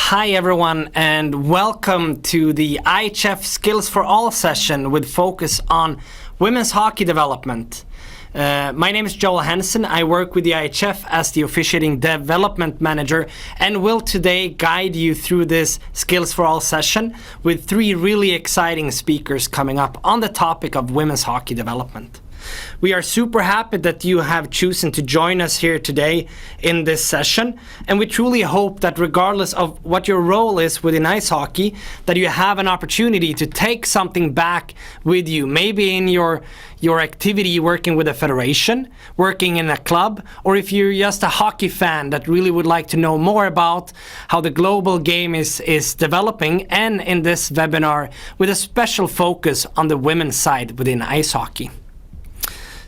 Hi everyone, and welcome to the IIHF Skills for All session with focus on women's hockey development. My name is Joel Hansen. I work with the IIHF as the officiating development manager and will today guide you through this Skills for All session with three really exciting speakers coming up on the topic of women's hockey development. We are super happy that you have chosen to join us here today in this session, and we truly hope that regardless of what your role is within ice hockey, that you have an opportunity to take something back with you, maybe in your activity working with a federation, working in a club, or if you're just a hockey fan that really would like to know more about how the global game is developing, and in this webinar with a special focus on the women's side within ice hockey.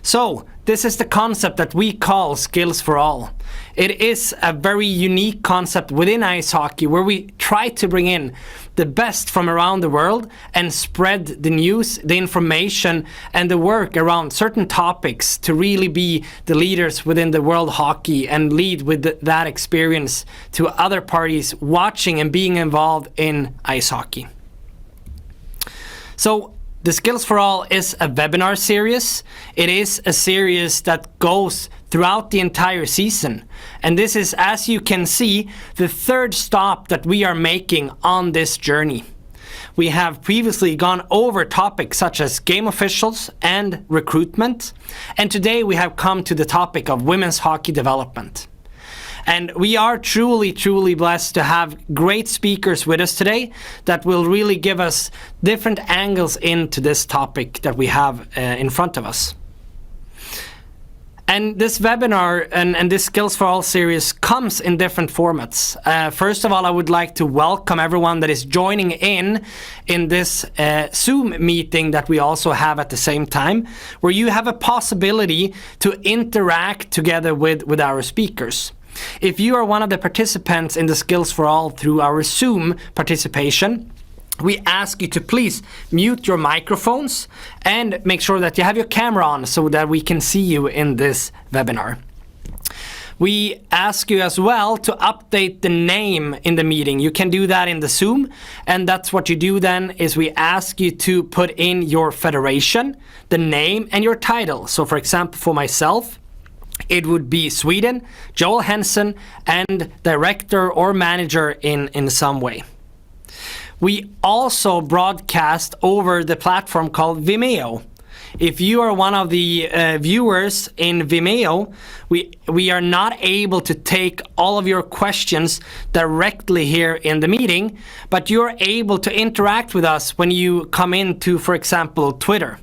So, this is the concept that we call Skills for All. It is a very unique concept within ice hockey where we try to bring in the best from around the world and spread the news, the information, and the work around certain topics to really be the leaders within the world hockey and lead with that experience to other parties watching and being involved in ice hockey. So, the Skills for All is a webinar series. It is a series that goes throughout the entire season. And this is, as you can see, the third stop that we are making on this journey. We have previously gone over topics such as game officials and recruitment. And today we have come to the topic of women's hockey development. And we are truly, truly blessed to have great speakers with us today that will really give us different angles into this topic that we have in front of us. And this webinar and this Skills for All series comes in different formats. First of all, I would like to welcome everyone that is joining in this Zoom meeting that we also have at the same time, where you have a possibility to interact together with our speakers. If you are one of the participants in the Skills for All through our Zoom participation, we ask you to please mute your microphones and make sure that you have your camera on so that we can see you in this webinar. We ask you as well to update the name in the meeting. You can do that in the Zoom, and that's what you do then is we ask you to put in your federation, the name, and your title. So for example, for myself, it would be Sweden, Joel Hansen, and director or manager in some way. We also broadcast over the platform called Vimeo. If you are one of the viewers in Vimeo, we are not able to take all of your questions directly here in the meeting, but you're able to interact with us when you come into, for example, Twitter.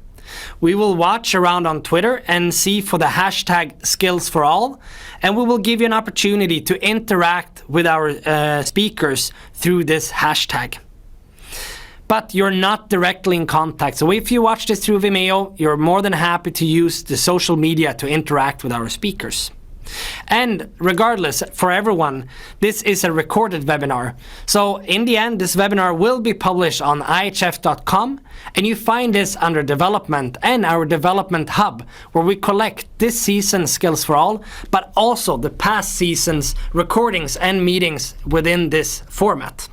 We will watch around on Twitter and see for the hashtag Skills for All, and we will give you an opportunity to interact with our speakers through this hashtag. But you're not directly in contact. So if you watch this through Vimeo, you're more than happy to use the social media to interact with our speakers. And regardless, for everyone, this is a recorded webinar. So in the end, this webinar will be published on iihf.com, and you find this under development and our development hub, where we collect this season's Skills for All, but also the past season's recordings and meetings within this format.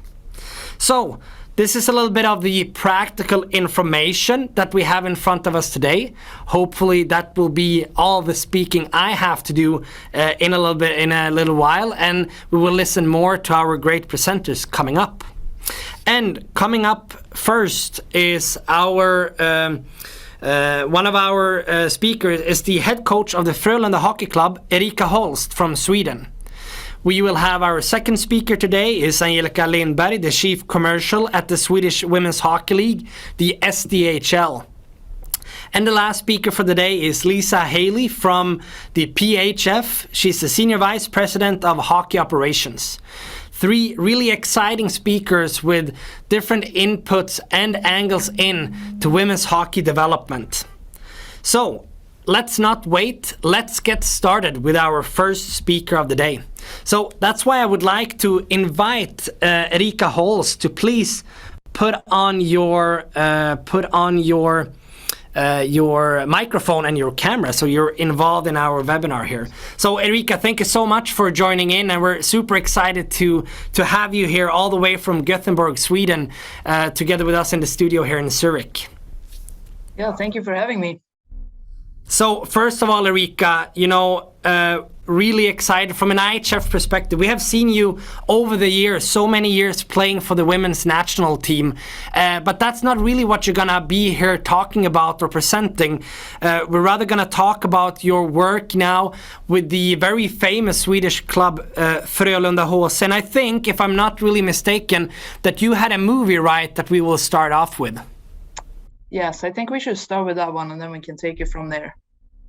So this is a little bit of the practical information that we have in front of us today. Hopefully that will be all the speaking I have to do in a little while, and we will listen more to our great presenters coming up. And coming up first is our one of our speakers is the head coach of the Frölunda Hockey Club, Erika Holst from Sweden. We will have our second speaker today is Erika Lindberg, the Chief Commercial at the Swedish Women's Hockey League, the SDHL. And the last speaker for the day is Lisa Haley from the PHF. She's the Senior Vice President of Hockey Operations. Three really exciting speakers with different inputs and angles in to women's hockey development. So, let's not wait. Let's get started with our first speaker of the day. So that's why I would like to invite Erika Holst to please put on your your microphone and your camera, so you're involved in our webinar here. So Erika, thank you so much for joining in, and we're super excited to have you here all the way from Gothenburg, Sweden, together with us in the studio here in Zurich. Yeah, thank you for having me. So first of all, Erika, really excited from an IIHF perspective. We have seen you over the years, so many years playing for the women's national team, but that's not really what you're gonna be here talking about or presenting. We're rather gonna talk about your work now with the very famous Swedish club Frölunda HC, and I think, if I'm not really mistaken, that you had a movie, right, that we will start off with. Yes, I think we should start with that one and then we can take it from there.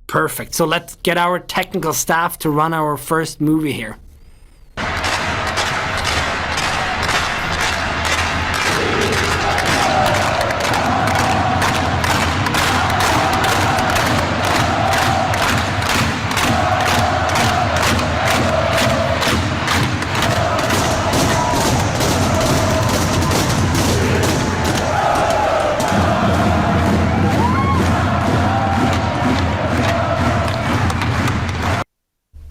Perfect. So let's get our technical staff to run our first movie here.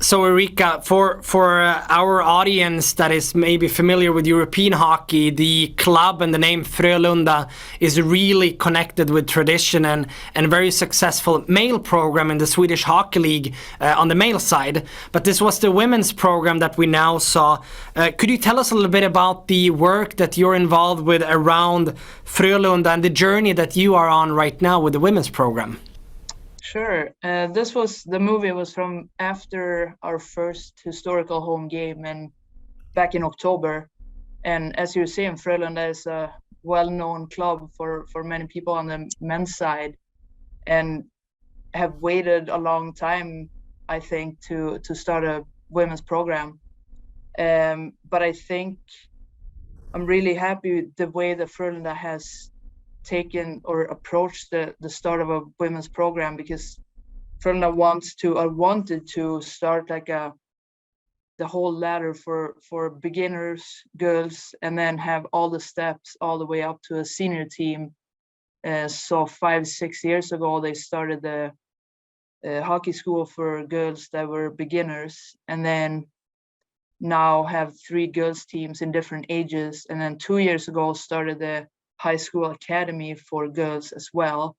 So Erika, for our audience that is maybe familiar with European hockey, the club and the name Frölunda is really connected with tradition and very successful male program in the Swedish Hockey League on the male side. But this was the women's program that we now saw. Could you tell us a little bit about the work that you're involved with around Frölunda and the journey that you are on right now with the women's program? Sure. The movie was from after our first historical home game and back in October. And as you're saying, Frölunda is a well-known club for many people on the men's side and have waited a long time, I think, to start a women's program. But I think I'm really happy the way that Frölunda has taken or approached the start of a women's program, because Frölunda wanted to start like the whole ladder for beginners, girls, and then have all the steps all the way up to a senior team. So 5-6 years ago, they started the hockey school for girls that were beginners, and then now have 3 girls teams in different ages. And then 2 years ago started the high school academy for girls as well.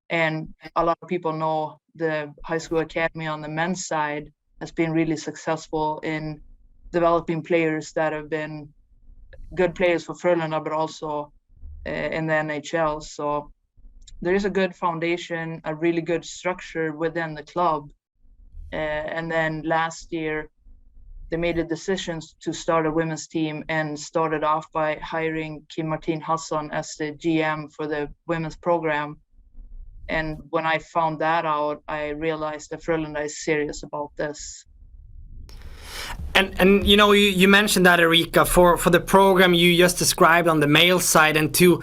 And a lot of people know the high school academy on the men's side has been really successful in developing players that have been good players for Frölunda, but also in the NHL. So there is a good foundation, a really good structure within the club. And then last year, they made a decision to start a women's team and started off by hiring Kim Martin Hassan as the GM for the women's program. And when I found that out, I realized that Frölunda is serious about this. And you mentioned that, Erika, for the program you just described on the male side, and to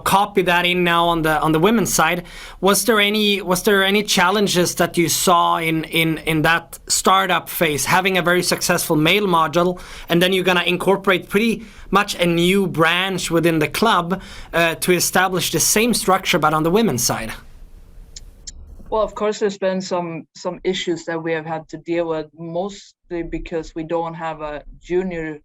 copy that in now on the women's side, was there any challenges that you saw in that startup phase, having a very successful male module, and then you're gonna incorporate pretty much a new branch within the club to establish the same structure but on the women's side? Well, of course, there's been some issues that we have had to deal with, mostly because we don't have a junior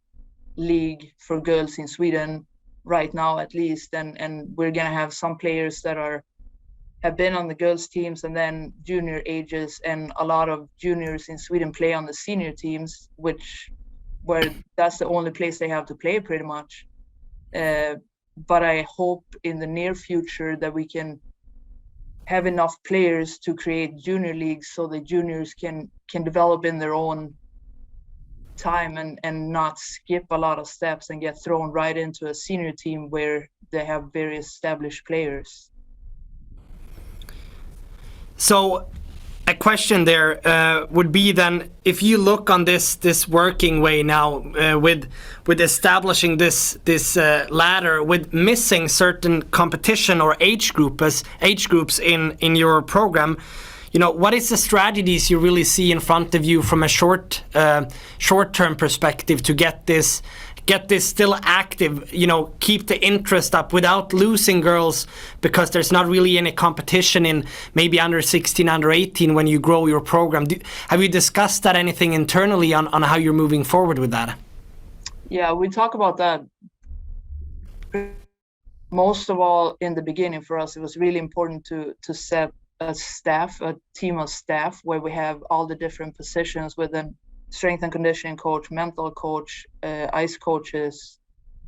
league for girls in Sweden right now, at least. And we're gonna have some players that have been on the girls teams and then junior ages, and a lot of juniors in Sweden play on the senior teams, where that's the only place they have to play pretty much. But I hope in the near future that we can have enough players to create junior leagues so the juniors can develop in their own time and not skip a lot of steps and get thrown right into a senior team where they have very established players. So a question there would be then, if you look on this working way now with establishing this ladder, with missing certain competition or age groups in your program, what is the strategies you really see in front of you from a short-term perspective to get this still active, keep the interest up without losing girls, because there's not really any competition in maybe under 16, under 18 when you grow your program. Have you discussed that anything internally on how you're moving forward with that? Yeah, we talk about that. Most of all, in the beginning for us, it was really important to set a team of staff where we have all the different positions within strength and conditioning coach, mental coach, ice coaches,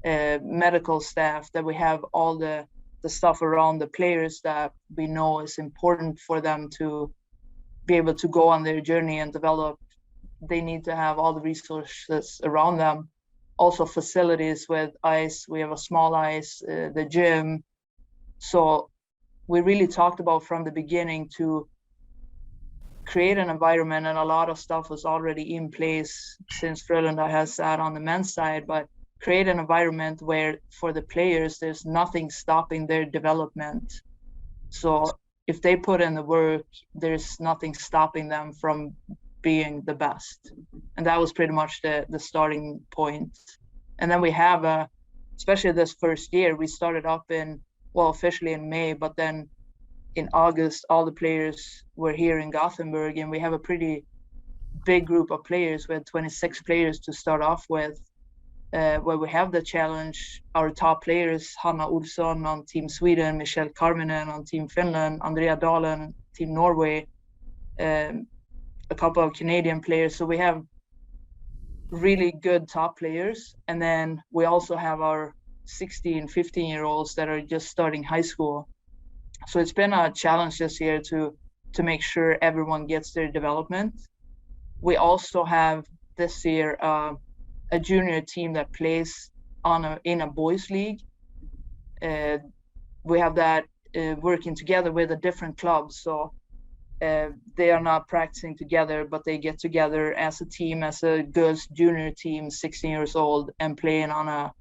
medical staff, that we have all the stuff around the players that we know is important for them to be able to go on their journey and develop. They need to have all the resources around them. Also facilities with ice. We have a small ice, the gym. So we really talked about from the beginning to create an environment, and a lot of stuff was already in place since Frölunda has that on the men's side, but create an environment where for the players there's nothing stopping their development. So if they put in the work, there's nothing stopping them from being the best. And that was pretty much the starting point. And then we have especially this first year, we started up officially in May, but then in August, all the players were here in Gothenburg, and we have a pretty big group of players. We had 26 players to start off with, where we have the challenge. Our top players, Hanna Olsson on Team Sweden, Michelle Karminen on Team Finland, Andrea Dahlen, Team Norway, a couple of Canadian players. So we have really good top players. And then we also have our 16, 15-year-olds that are just starting high school. So it's been a challenge this year to make sure everyone gets their development. We also have this year a junior team that plays in a boys league. We have that working together with a different club. So they are not practicing together, but they get together as a team, as a girls junior team, 16 years old, and playing on a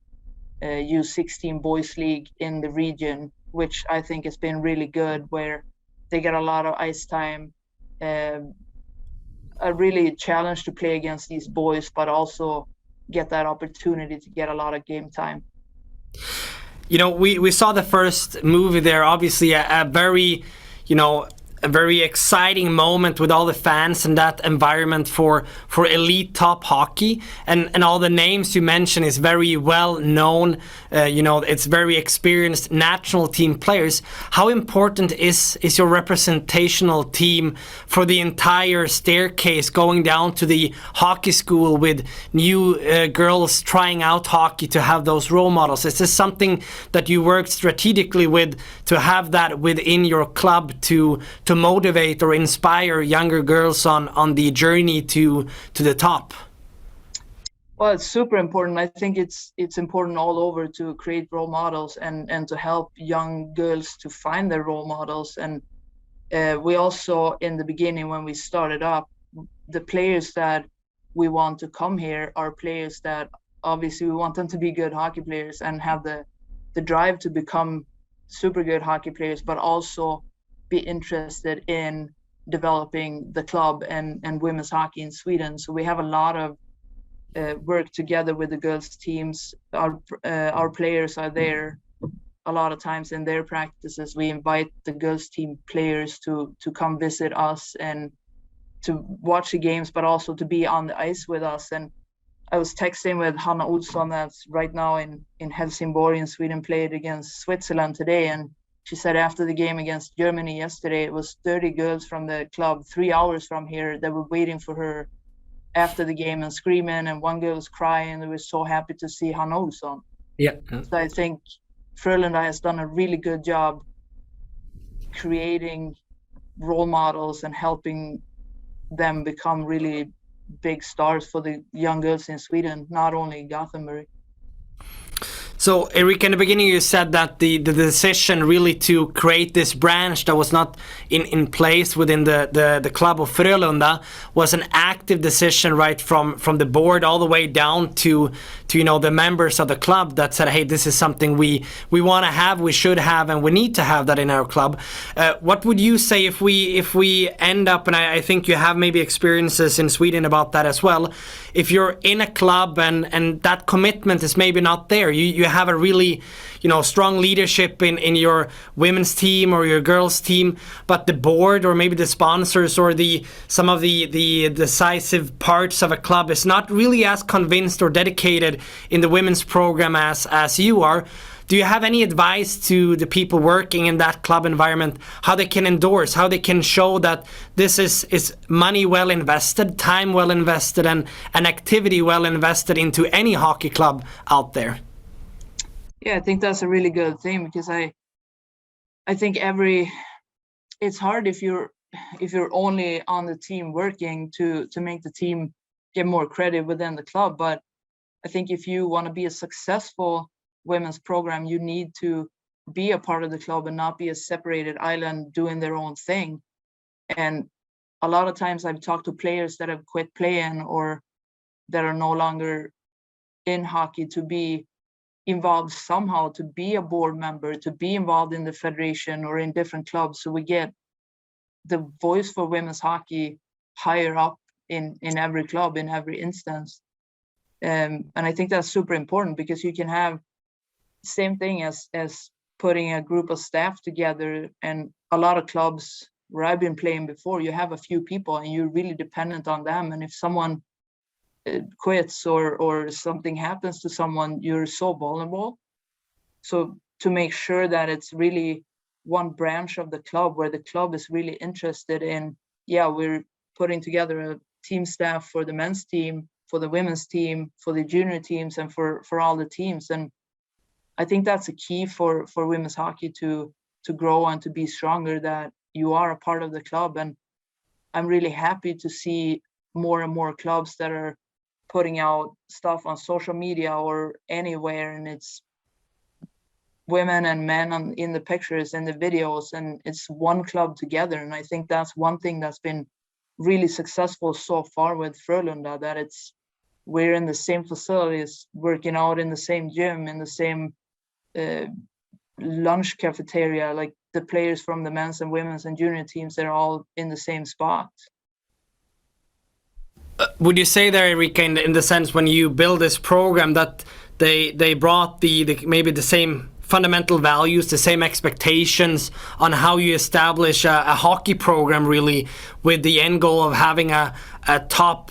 U16 boys league in the region, which I think has been really good, where they get a lot of ice time, a really challenge to play against these boys, but also get that opportunity to get a lot of game time. We saw the first movie there, obviously a very, a very exciting moment with all the fans and that environment for elite top hockey, and all the names you mentioned is very well known. It's very experienced national team players. How important is your representational team for the entire staircase going down to the hockey school with new girls trying out hockey, to have those role models? Is this something that you worked strategically with, to have that within your club to motivate or inspire younger girls on the journey to the top? Well, it's super important. I think it's important all over to create role models and to help young girls to find their role models. And we also, in the beginning when we started up, the players that we want to come here are players that obviously we want them to be good hockey players and have the drive to become super good hockey players, but also be interested in developing the club and women's hockey in Sweden. So we have a lot of work together with the girls teams. Our players are there a lot of times in their practices. We invite the girls team players to come visit us and to watch the games, but also to be on the ice with us. And I was texting with Hanna Olsson, that's right now in Helsingborg in Sweden, played against Switzerland today, and she said after the game against Germany yesterday, it was 30 girls from the club 3 hours from here that were waiting for her after the game and screaming, and one girl was crying. They were so happy to see Hanna Olsson. Yeah. So I think Frölunda has done a really good job creating role models and helping them become really big stars for the young girls in Sweden, not only Gothenburg. So, Erika, in the beginning you said that the decision really to create this branch that was not in place within the club of Frölunda was an active decision right from the board all the way down to the members of the club that said, hey, this is something we want to have, we should have, and we need to have that in our club. What would you say if we end up, and I think you have maybe experiences in Sweden about that as well, if you're in a club and that commitment is maybe not there, you have a really strong leadership in your women's team or your girls team, but the board or maybe the sponsors or some of the decisive parts of a club is not really as convinced or dedicated in the women's program as you are. Do you have any advice to the people working in that club environment, how they can endorse, how they can show that this is money well invested, time well invested, and an activity well invested into any hockey club out there? Yeah, I think that's a really good thing, because I think it's hard if you're only on the team working to make the team get more credit within the club. But I think if you want to be a successful women's program, you need to be a part of the club and not be a separated island doing their own thing. And a lot of times I've talked to players that have quit playing or that are no longer in hockey to be involved somehow, to be a board member, to be involved in the federation or in different clubs, so we get the voice for women's hockey higher up in every club, in every instance. And I think that's super important, because you can have same thing as putting a group of staff together. And a lot of clubs where I've been playing before, you have a few people and you're really dependent on them, and if someone quits or something happens to someone, you're so vulnerable. So to make sure that it's really one branch of the club where the club is really interested in, we're putting together a team staff for the men's team, for the women's team, for the junior teams, and for all the teams. And I think that's a key for women's hockey to grow and to be stronger, that you are a part of the club. And I'm really happy to see more and more clubs that are putting out stuff on social media or anywhere, and it's women and men in the pictures and the videos, and it's one club together. And I think that's one thing that's been really successful so far with Frölunda, that we're in the same facilities, working out in the same gym, in the same lunch cafeteria, like the players from the men's and women's and junior teams, they're all in the same spot. Would you say there, Erika, in the sense when you build this program, that they brought the maybe the same fundamental values, the same expectations on how you establish a hockey program, really, with the end goal of having a top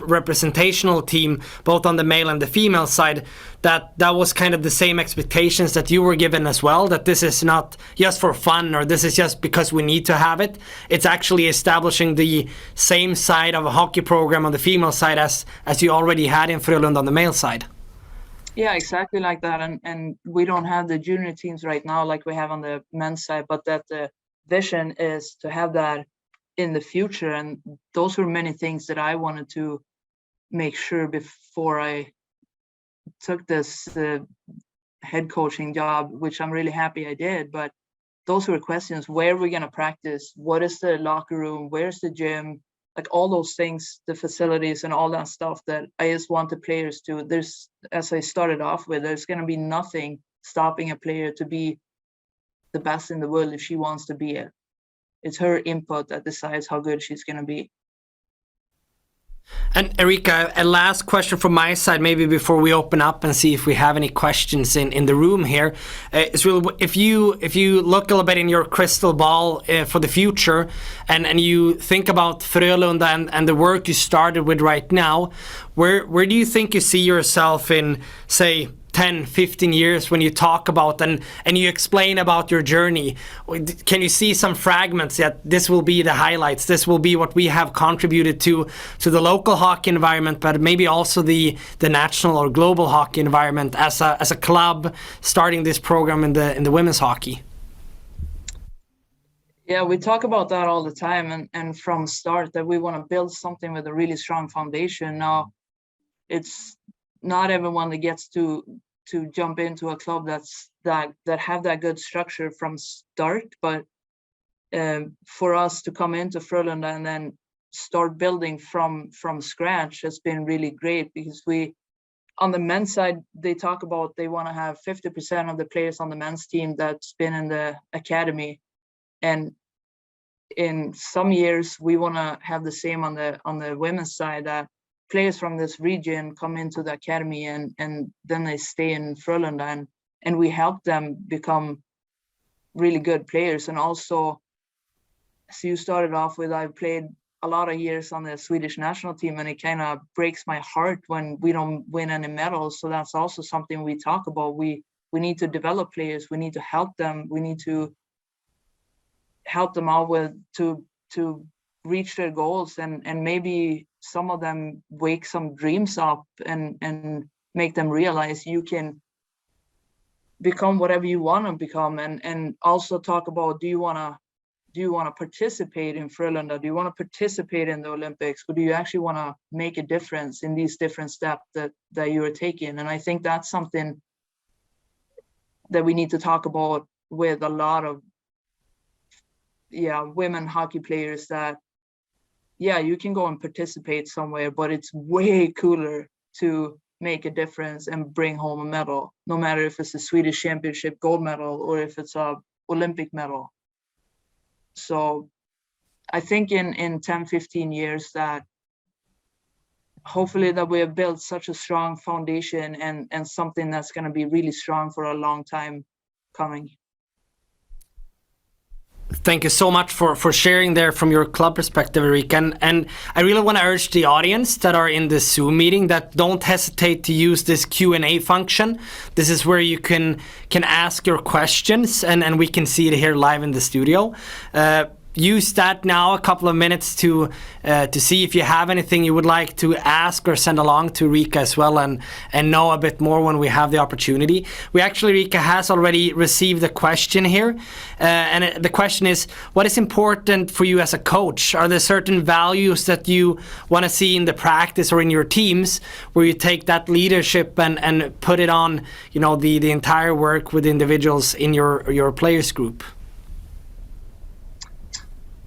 representational team, both on the male and the female side, that was kind of the same expectations that you were given as well, that this is not just for fun or this is just because we need to have it. It's actually establishing the same side of a hockey program on the female side as you already had in Frölunda on the male side. Yeah, exactly like that. And we don't have the junior teams right now like we have on the men's side, but that the vision is to have that in the future. And those were many things that I wanted to make sure before I took this head coaching job, which I'm really happy I did. But those were questions: where are we going to practice? What is the locker room? Where's the gym? Like all those things, the facilities and all that stuff that I just want the players to. There's, as I started off with, there's going to be nothing stopping a player to be the best in the world if she wants to be it. It's her input that decides how good she's going to be. And Erika, a last question from my side, maybe before we open up and see if we have any questions in the room here. Is really, if you look a little bit in your crystal ball for the future, and you think about Frölunda and the work you started with right now, where do you think you see yourself in, say, 10, 15 years when you talk about and you explain about your journey? Can you see some fragments that this will be the highlights, this will be what we have contributed to the local hockey environment, but maybe also the national or global hockey environment as a club starting this program in the women's hockey? Yeah, we talk about that all the time, and from start that we want to build something with a really strong foundation. Now, it's not everyone that gets to jump into a club that have that good structure from start, but for us to come into Frölunda and then start building from scratch has been really great, because on the men's side, they talk about they want to have 50% of the players on the men's team that's been in the academy, and in some years we want to have the same on the women's side, that players from this region come into the academy and then they stay in Frölunda, and we help them become really good players. And also, so you started off with, I played a lot of years on the Swedish national team, and it kind of breaks my heart when we don't win any medals. So that's also something we talk about. We need to develop players. We need to help them. We need to help them out with to reach their goals, and maybe some of them wake some dreams up and make them realize you can become whatever you want to become. And also talk about, do you want to participate in Frölunda? Do you want to participate in the Olympics? Or do you actually want to make a difference in these different steps that you are taking? And I think that's something that we need to talk about with a lot of women hockey players, that you can go and participate somewhere, but it's way cooler to make a difference and bring home a medal, no matter if it's a Swedish championship gold medal or if it's a Olympic medal. So I think in 10-15 years that hopefully that we have built such a strong foundation and something that's going to be really strong for a long time coming. Thank you so much for sharing there from your club perspective, Erika. And I really want to urge the audience that are in this Zoom meeting that don't hesitate to use this Q&A function. This is where you can ask your questions, and we can see it here live in the studio. Use that now, a couple of minutes to see if you have anything you would like to ask or send along to Erika as well, and know a bit more when we have the opportunity. Erika has already received a question here, and the question is, what is important for you as a coach? Are there certain values that you want to see in the practice or in your teams, where you take that leadership and put it on, the entire work with individuals in your players group?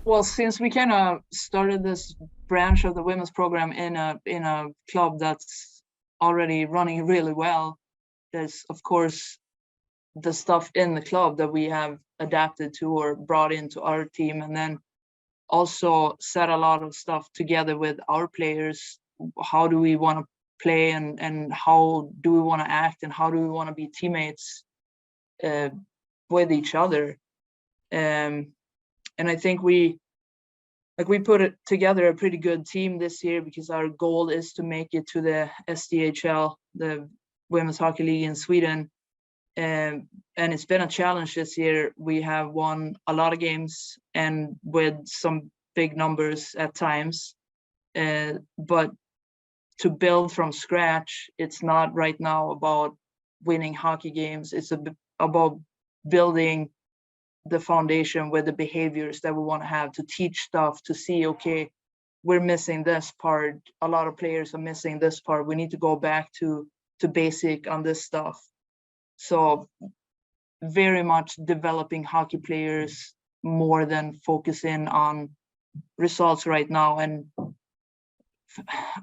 Well, since we kind of started this branch of the women's program in a club that's already running really well, there's of course the stuff in the club that we have adapted to or brought into our team, and then also set a lot of stuff together with our players. How do we want to play, and how do we want to act, and how do we want to be teammates with each other? And I think we put it together a pretty good team this year, because our goal is to make it to the SDHL, the Women's Hockey League in Sweden. And it's been a challenge this year. We have won a lot of games, and with some big numbers at times. But to build from scratch, it's not right now about winning hockey games. It's about building the foundation with the behaviors that we want to have, to teach stuff, to see, okay, we're missing this part. A lot of players are missing this part. We need to go back to basic on this stuff. So very much developing hockey players more than focusing on results right now. And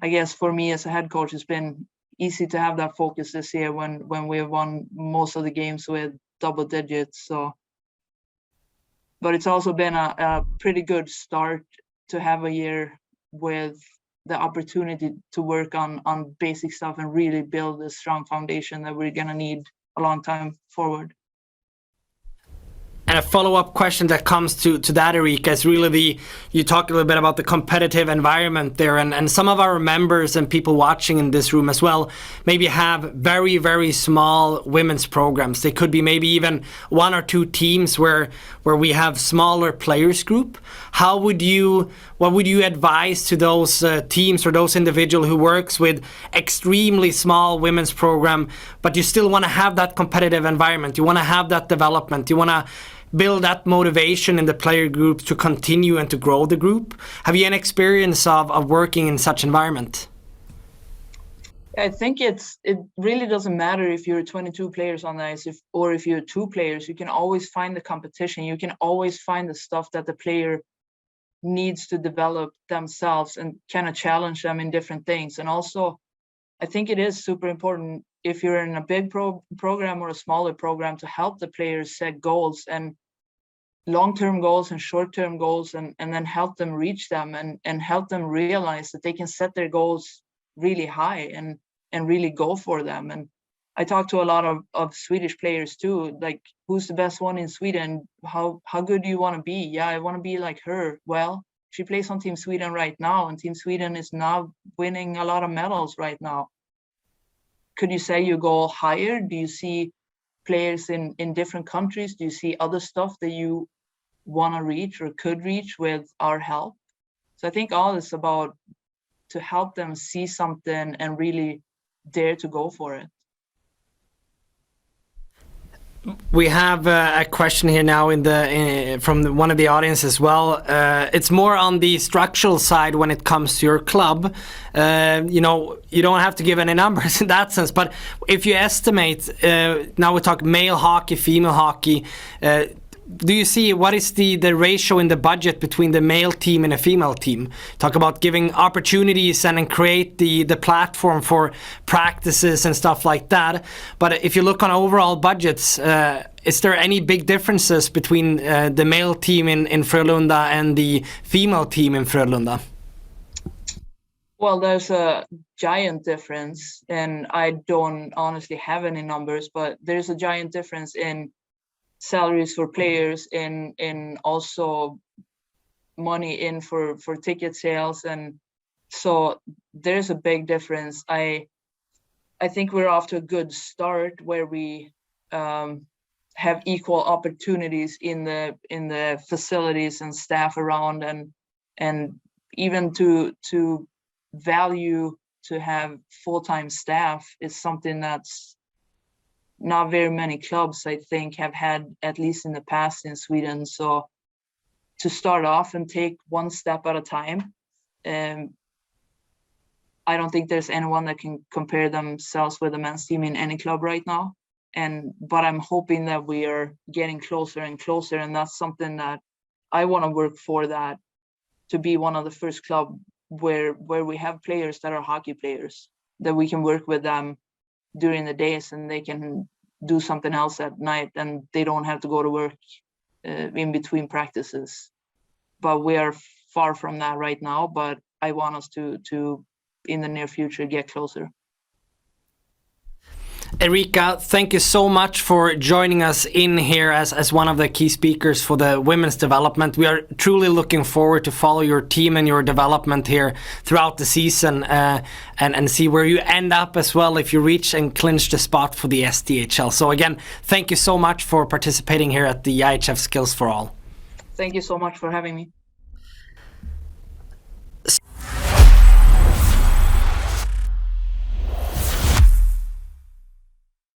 I guess for me as a head coach, it's been easy to have that focus this year when we have won most of the games with double digits. But it's also been a pretty good start to have a year with the opportunity to work on basic stuff and really build a strong foundation that we're going to need a long time forward. And a follow-up question that comes to that, Erika, is really you talked a little bit about the competitive environment there, and some of our members and people watching in this room as well maybe have very, very small women's programs. They could be maybe even 1 or 2 teams where we have smaller players group. What would you advise to those teams or those individual who works with extremely small women's program, but you still want to have that competitive environment, you want to have that development, you want to build that motivation in the player group to continue and to grow the group? Have you any experience of working in such environment? I think it really doesn't matter if you're 22 players on the ice or if you're 2 players. You can always find the competition. You can always find the stuff that the player needs to develop themselves and kind of challenge them in different things. And also, I think it is super important if you're in a big program or a smaller program to help the players set goals, and long-term goals and short-term goals, and then help them reach them, and help them realize that they can set their goals really high and really go for them. And I talk to a lot of Swedish players too, like, who's the best one in Sweden? How good do you want to be? Yeah, I want to be like her. Well, she plays on Team Sweden right now, and Team Sweden is now winning a lot of medals right now. Could you say you go higher? Do you see players in different countries? Do you see other stuff that you want to reach or could reach with our help? So I think all is about to help them see something and really dare to go for it. We have a question here now from one of the audience as well. It's more on the structural side when it comes to your club. You know, you don't have to give any numbers in that sense, but if you estimate, now we talk male hockey, female hockey, do you see what is the ratio in the budget between the male team and a female team? Talk about giving opportunities and then create the platform for practices and stuff like that. But if you look on overall budgets, is there any big differences between the male team in Frölunda and the female team in Frölunda? Well, there's a giant difference, and I don't honestly have any numbers, but there's a giant difference in salaries for players, in also money in for ticket sales, and so there's a big difference. I think we're off to a good start where we have equal opportunities in the facilities and staff around, and even to value to have full-time staff is something that's not very many clubs, I think, have had, at least in the past in Sweden. So to start off and take one step at a time, I don't think there's anyone that can compare themselves with the men's team in any club right now. But I'm hoping that we are getting closer and closer, and that's something that I want to work for, that to be one of the first club where we have players that are hockey players, that we can work with them during the days and they can do something else at night, and they don't have to go to work in between practices. But we are far from that right now, but I want us to in the near future get closer. Erika, thank you so much for joining us in here as one of the key speakers for the women's development. We are truly looking forward to follow your team and your development here throughout the season, and see where you end up as well if you reach and clinch the spot for the SDHL. So again, thank you so much for participating here at the IIHF Skills4All. Thank you so much for having me.